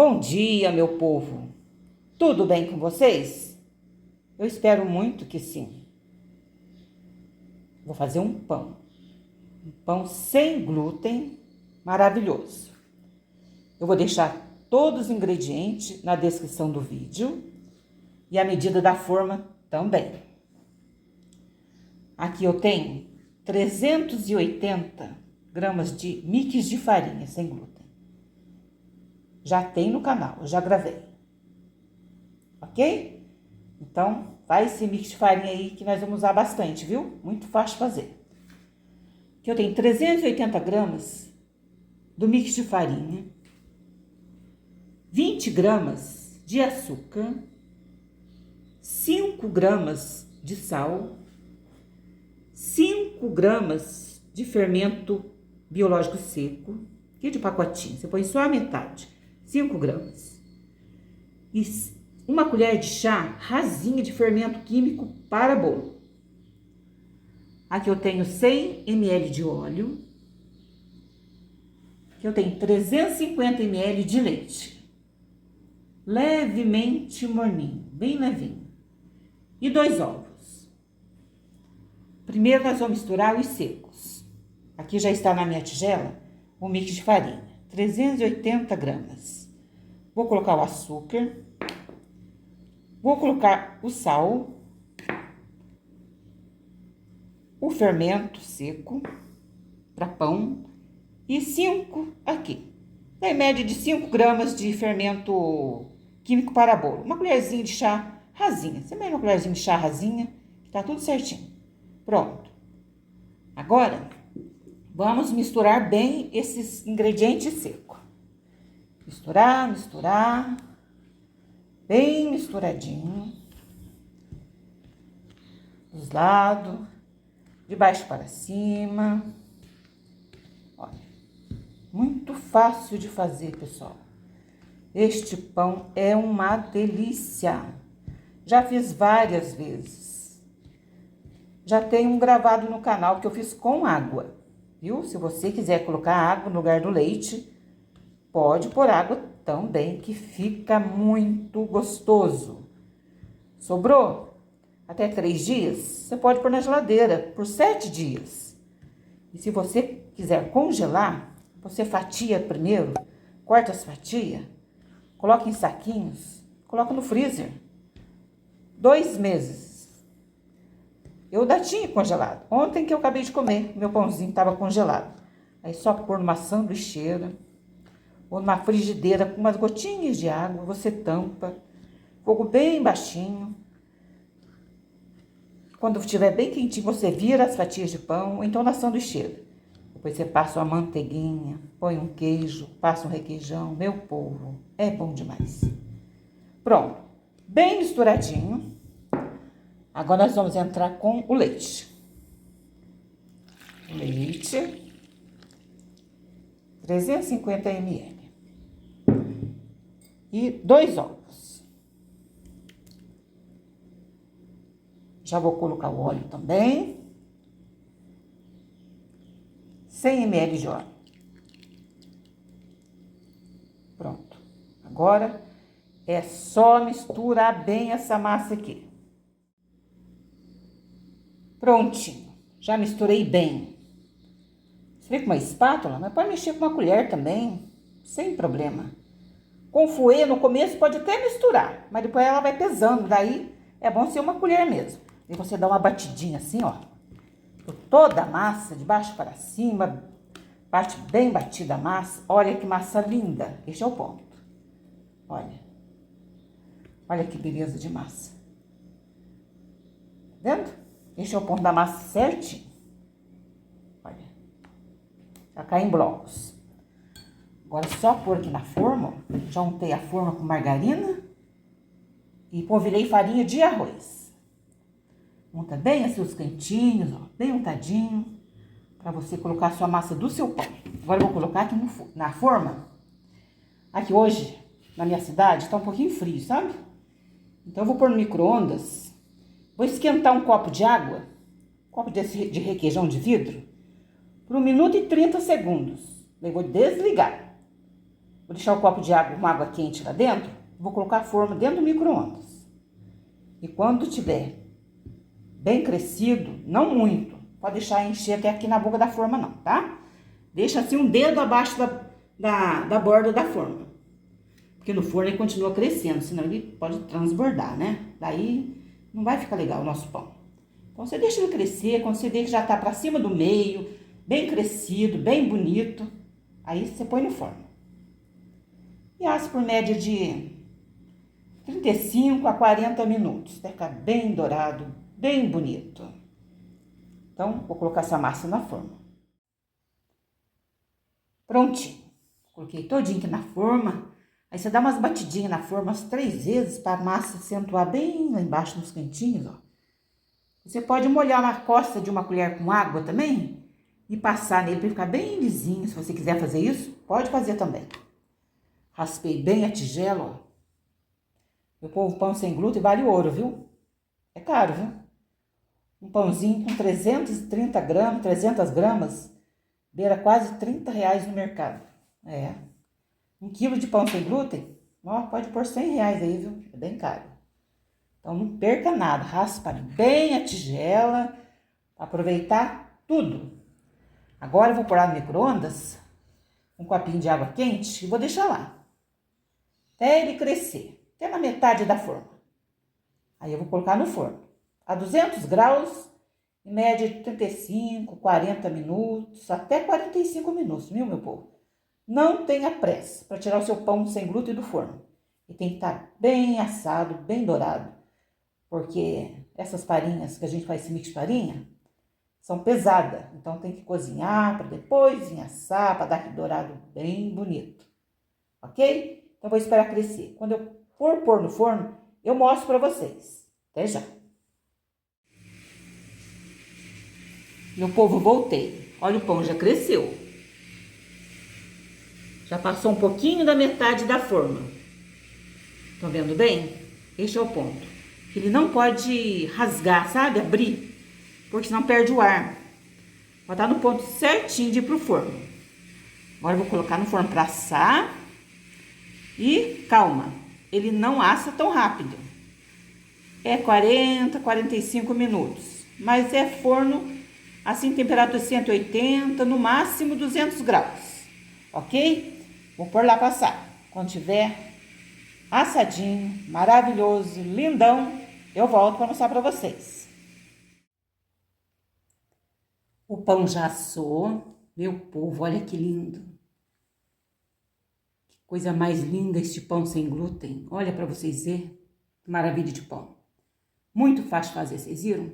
Bom dia, meu povo. Tudo bem com vocês? Eu espero muito que sim. Vou fazer um pão sem glúten, maravilhoso. Eu vou deixar todos os ingredientes na descrição do vídeo e a medida da forma também. Aqui eu tenho 380 gramas de mix de farinha sem glúten. Já tem no canal, eu já gravei. Ok? Então, faz esse mix de farinha aí que nós vamos usar bastante, viu? Muito fácil de fazer. Aqui eu tenho 380 gramas do mix de farinha, 20 gramas de açúcar, 5 gramas de sal, 5 gramas de fermento biológico seco, aqui de pacotinho, você põe só a metade, 5 gramas. E uma colher de chá rasinha de fermento químico para bolo. Aqui eu tenho 100 ml de óleo. Aqui eu tenho 350 ml de leite. Levemente morninho, bem levinho. E 2 ovos. Primeiro nós vamos misturar os secos. Aqui já está na minha tigela o mix de farinha, 380 gramas. Vou colocar o açúcar. Vou colocar o sal, o fermento seco para pão e 5 aqui. Em média de 5 gramas de fermento químico para bolo. Uma colherzinha de chá rasinha. Você mete uma colherzinha de chá rasinha, que tá tudo certinho. Pronto. Agora, vamos misturar bem esses ingredientes secos. Misturar. Bem misturadinho. Dos lados. De baixo para cima. Olha. Muito fácil de fazer, pessoal. Este pão é uma delícia. Já fiz várias vezes. Já tem um gravado no canal que eu fiz com água. Viu? Se você quiser colocar água no lugar do leite, pode pôr água também, que fica muito gostoso. Sobrou? Até 3 dias, você pode pôr na geladeira por 7 dias. E se você quiser congelar, você fatia primeiro, corta as fatias, coloca em saquinhos, coloca no freezer. 2 meses. Eu ainda tinha congelado. Ontem que eu acabei de comer, meu pãozinho estava congelado. Aí só pôr numa sanduicheira ou numa frigideira com umas gotinhas de água, você tampa, fogo bem baixinho. Quando estiver bem quentinho, você vira as fatias de pão, ou então na sanduicheira. Depois você passa uma manteiguinha, põe um queijo, passa um requeijão. Meu povo, é bom demais. Pronto, bem misturadinho. Agora nós vamos entrar com o leite. Leite, 350 ml. E 2 ovos. Já vou colocar o óleo também. 100 ml de óleo. Pronto. Agora é só misturar bem essa massa aqui. Prontinho. Já misturei bem. Misturei com uma espátula, mas pode mexer com uma colher também, sem problema. Com fouet, no começo pode até misturar, mas depois ela vai pesando, daí é bom ser uma colher mesmo. E você dá uma batidinha assim, ó, por toda a massa, de baixo para cima, bate bem batida a massa. Olha que massa linda, este é o ponto. Olha que beleza de massa. Tá vendo? Este é o ponto da massa certinho. Olha, já cai em blocos. Agora é só pôr aqui na forma, já untei a forma com margarina e polvilhei farinha de arroz. Unta bem assim os cantinhos, ó, bem untadinho, para você colocar a sua massa do seu pão. Agora eu vou colocar aqui na forma. Aqui hoje, na minha cidade, tá um pouquinho frio, sabe? Então eu vou pôr no micro-ondas, vou esquentar um copo de água, copo de requeijão de vidro, por 1 minuto e 30 segundos. Daí vou desligar. Vou deixar o copo de água com água quente lá dentro. Vou colocar a forma dentro do micro-ondas. E quando tiver bem crescido, não muito, pode deixar encher até aqui na boca da forma não, tá? Deixa assim um dedo abaixo da borda da forma. Porque no forno ele continua crescendo, senão ele pode transbordar, né? Daí não vai ficar legal o nosso pão. Então você deixa ele crescer, quando você vê que já tá pra cima do meio, bem crescido, bem bonito, aí você põe no forno. E assa por média de 35 a 40 minutos, até ficar bem dourado, bem bonito. Então, vou colocar essa massa na forma. Prontinho. Coloquei todinho aqui na forma. Aí você dá umas batidinhas na forma umas 3 vezes para a massa acentuar bem lá embaixo nos cantinhos, ó. Você pode molhar na costa de uma colher com água também e passar nele para ficar bem lisinho. Se você quiser fazer isso, pode fazer também. Raspei bem a tigela, ó. Meu povo, pão sem glúten vale ouro, viu? É caro, viu? Um pãozinho com 330 gramas, 300 gramas, beira quase R$ 30 no mercado. É. 1 quilo de pão sem glúten, ó, pode pôr R$ 100 aí, viu? É bem caro. Então não perca nada, raspa bem a tigela, para aproveitar tudo. Agora eu vou pôr no micro-ondas, um copinho de água quente e vou deixar lá. Até ele crescer, até na metade da forma. Aí eu vou colocar no forno, a 200 graus, em média de 35, 40 minutos, até 45 minutos, viu, meu povo? Não tenha pressa para tirar o seu pão sem glúten do forno. E tem que estar bem assado, bem dourado. Porque essas farinhas que a gente faz esse mix de farinha são pesadas. Então tem que cozinhar para depois vir assar, para dar aquele dourado bem bonito. Ok? Então vou esperar crescer. Quando eu for pôr no forno, eu mostro para vocês. Até já. Meu povo, voltei. Olha, o pão já cresceu. Já passou um pouquinho da metade da forma. Estão vendo bem? Este é o ponto. Ele não pode rasgar, sabe? Abrir, porque senão perde o ar. Vai estar no ponto certinho de ir pro forno. Agora eu vou colocar no forno para assar. E calma, ele não assa tão rápido. É 40, 45 minutos. Mas é forno, assim, temperatura 180, no máximo 200 graus. Ok? Vou pôr lá passar. Quando tiver assadinho, maravilhoso, lindão, eu volto para mostrar para vocês. O pão já assou, meu povo, olha que lindo. Que coisa mais linda este pão sem glúten. Olha para vocês verem, que maravilha de pão. Muito fácil de fazer, vocês viram?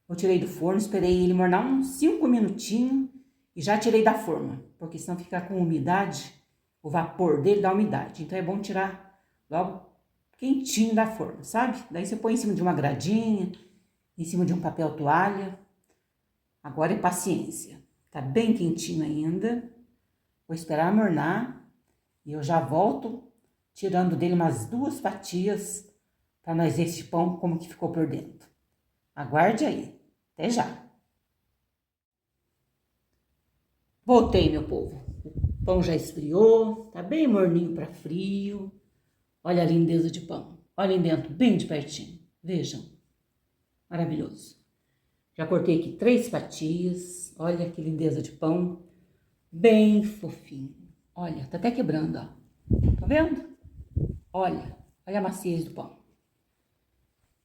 Eu tirei do forno, esperei ele mornar uns 5 minutinhos e já tirei da forma, porque senão fica com umidade, o vapor dele dá umidade. Então é bom tirar logo quentinho da forma, sabe? Daí você põe em cima de uma gradinha, em cima de um papel toalha. Agora é paciência. Tá bem quentinho ainda. Vou esperar amornar e eu já volto tirando dele umas 2 fatias para nós ver esse pão como que ficou por dentro. Aguarde aí. Até já. Voltei, meu povo. O pão já esfriou, tá bem morninho para frio. Olha a lindeza de pão. Olhem dentro, bem de pertinho. Vejam. Maravilhoso. Já cortei aqui 3 fatias. Olha que lindeza de pão. Bem fofinho. Olha, tá até quebrando, ó. Tá vendo? Olha a maciez do pão.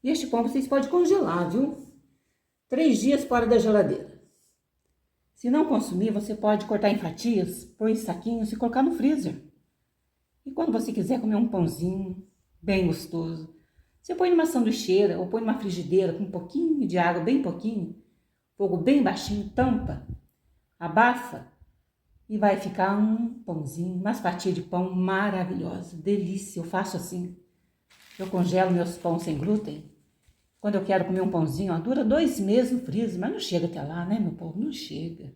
E este pão vocês podem congelar, viu? 3 dias fora da geladeira. Se não consumir, você pode cortar em fatias, pôr em saquinhos e colocar no freezer. E quando você quiser comer um pãozinho bem gostoso, você põe numa sanduicheira ou põe numa frigideira com um pouquinho de água, bem pouquinho, fogo bem baixinho, tampa, abafa e vai ficar um pãozinho, umas fatias de pão maravilhosas, delícia. Eu faço assim, eu congelo meus pães sem glúten. Quando eu quero comer um pãozinho, ó, dura 2 meses no freezer, mas não chega até lá, né, meu povo? Não chega.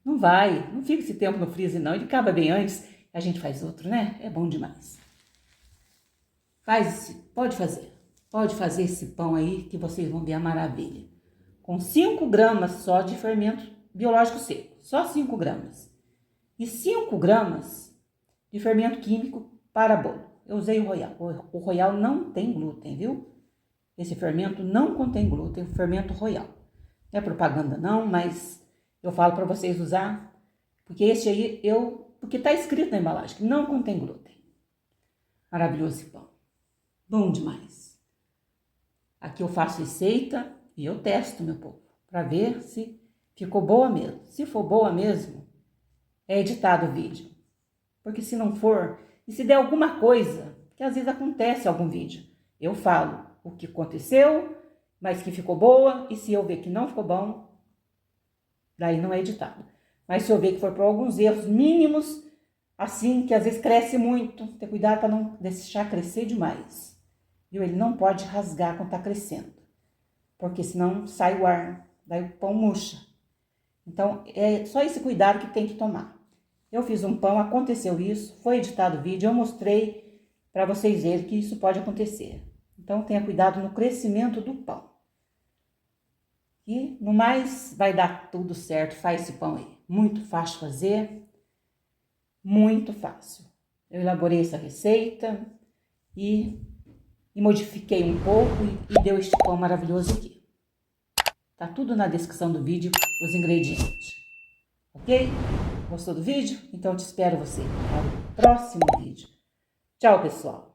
Não vai, não fica esse tempo no freezer, não. Ele acaba bem antes, a gente faz outro, né? É bom demais. Pode fazer esse pão aí que vocês vão ver a maravilha. Com 5 gramas só de fermento biológico seco, só 5 gramas. E 5 gramas de fermento químico para bolo. Eu usei o Royal. O Royal não tem glúten, viu? Esse fermento não contém glúten, o fermento Royal. Não é propaganda não, mas eu falo para vocês usar, porque esse aí porque tá escrito na embalagem que não contém glúten. Maravilhoso esse pão. Bom demais. Aqui eu faço receita e eu testo, meu povo, para ver se ficou boa mesmo. Se for boa mesmo, é editado o vídeo. Porque se não for, e se der alguma coisa, que às vezes acontece algum vídeo, eu falo o que aconteceu, mas que ficou boa, e se eu ver que não ficou bom, daí não é editado. Mas se eu ver que for por alguns erros mínimos, assim, que às vezes cresce muito, ter cuidado para não deixar crescer demais. Viu? Ele não pode rasgar quando está crescendo, porque senão sai o ar, daí o pão murcha. Então, é só esse cuidado que tem que tomar. Eu fiz um pão, aconteceu isso, foi editado o vídeo, eu mostrei para vocês verem que isso pode acontecer. Então, tenha cuidado no crescimento do pão. E, no mais, vai dar tudo certo, faz esse pão aí. Muito fácil fazer, muito fácil. Eu elaborei essa receita e modifiquei um pouco e deu este pão maravilhoso aqui. Tá tudo na descrição do vídeo, os ingredientes. Ok? Gostou do vídeo? Então eu te espero você para o próximo vídeo. Tchau, pessoal!